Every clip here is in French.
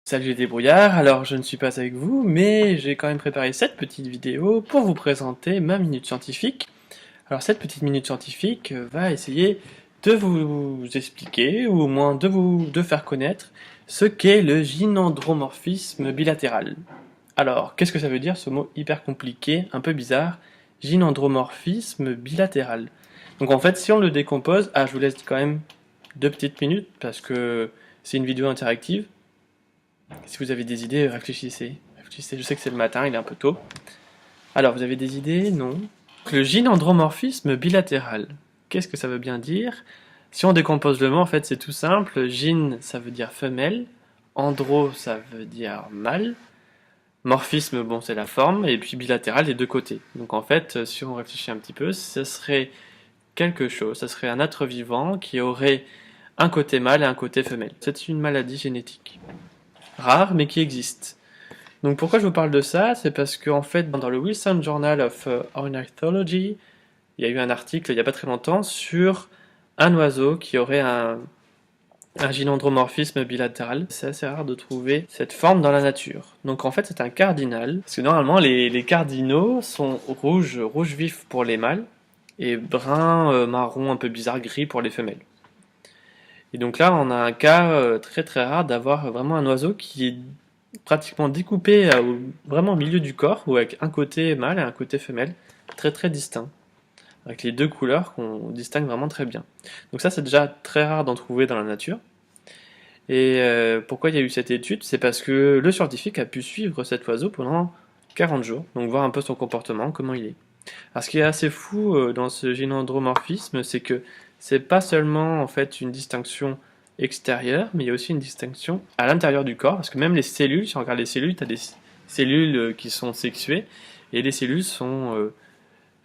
Salut les débrouillards, alors je ne suis pas avec vous, mais j'ai quand même préparé cette petite vidéo pour vous présenter ma minute scientifique. Alors cette petite minute scientifique va essayer de vous expliquer, ou au moins de faire connaître, ce qu'est le gynandromorphisme bilatéral. Alors, qu'est-ce que ça veut dire ce mot hyper compliqué, un peu bizarre, gynandromorphisme bilatéral? Donc en fait, si on le décompose, je vous laisse quand même 2 petites minutes, parce que c'est une vidéo interactive. Si vous avez des idées, réfléchissez. Réfléchissez. Je sais que c'est le matin, il est un peu tôt. Alors, vous avez des idées? Non. Le gynandromorphisme bilatéral. Qu'est-ce que ça veut bien dire? Si on décompose le mot, en fait, c'est tout simple. Gyn, ça veut dire femelle. Andro, ça veut dire mâle. Morphisme, bon, c'est la forme. Et puis bilatéral, les deux côtés. Donc, en fait, si on réfléchit un petit peu, ce serait quelque chose. Ça serait un être vivant qui aurait un côté mâle et un côté femelle. C'est une maladie génétique rare, mais qui existe. Donc pourquoi je vous parle de ça? C'est parce qu'en fait, dans le Wilson Journal of Ornithology, il y a eu un article il n'y a pas très longtemps sur un oiseau qui aurait un gynandromorphisme bilatéral. C'est assez rare de trouver cette forme dans la nature. Donc en fait, c'est un cardinal, parce que normalement, les cardinaux sont rouge vif pour les mâles, et brun, marron, un peu bizarre, gris pour les femelles. Et donc là, on a un cas très très rare d'avoir vraiment un oiseau qui est pratiquement découpé vraiment au milieu du corps, ou avec un côté mâle et un côté femelle, très très distinct, avec les deux couleurs qu'on distingue vraiment très bien. Donc ça, c'est déjà très rare d'en trouver dans la nature. Et pourquoi il y a eu cette étude? C'est parce que le scientifique a pu suivre cet oiseau pendant 40 jours, donc voir un peu son comportement, comment il est. Alors ce qui est assez fou dans ce gynandromorphisme, c'est que c'est pas seulement en fait une distinction extérieure, mais il y a aussi une distinction à l'intérieur du corps, parce que même les cellules, si on regarde les cellules, tu as des cellules qui sont sexuées, et les cellules sont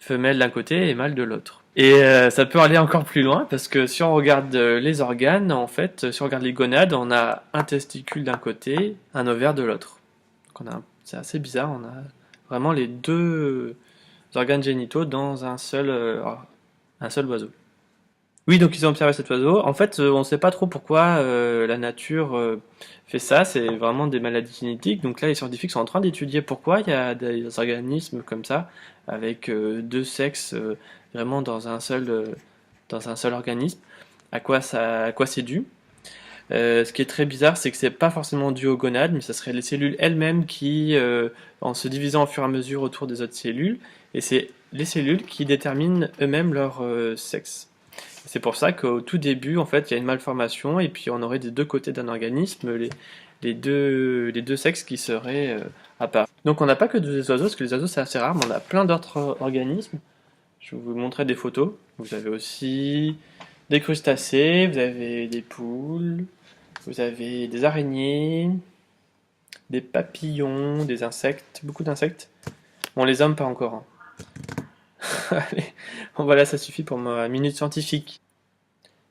femelles d'un côté et mâles de l'autre. Et ça peut aller encore plus loin, parce que si on regarde les organes, en fait, si on regarde les gonades, on a un testicule d'un côté, un ovaire de l'autre. C'est assez bizarre, on a vraiment les deux organes génitaux dans un seul oiseau. Oui, donc ils ont observé cet oiseau. En fait, on ne sait pas trop pourquoi la nature fait ça. C'est vraiment des maladies génétiques. Donc là, les scientifiques sont en train d'étudier pourquoi il y a des organismes comme ça, avec deux sexes vraiment dans un seul organisme. À quoi c'est dû? Ce qui est très bizarre, c'est que c'est pas forcément dû aux gonades, mais ça serait les cellules elles-mêmes qui, en se divisant au fur et à mesure autour des autres cellules, et c'est les cellules qui déterminent eux-mêmes leur sexe. C'est pour ça qu'au tout début, en fait, il y a une malformation, et puis on aurait des deux côtés d'un organisme les deux sexes qui seraient à part. Donc on n'a pas que des oiseaux, parce que les oiseaux c'est assez rare, mais on a plein d'autres organismes. Je vais vous montrer des photos. Vous avez aussi des crustacés, vous avez des poules, vous avez des araignées, des papillons, des insectes, beaucoup d'insectes. Bon, les hommes pas encore, hein. Allez, bon voilà, ça suffit pour ma minute scientifique.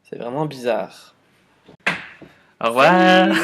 C'est vraiment bizarre. Au revoir.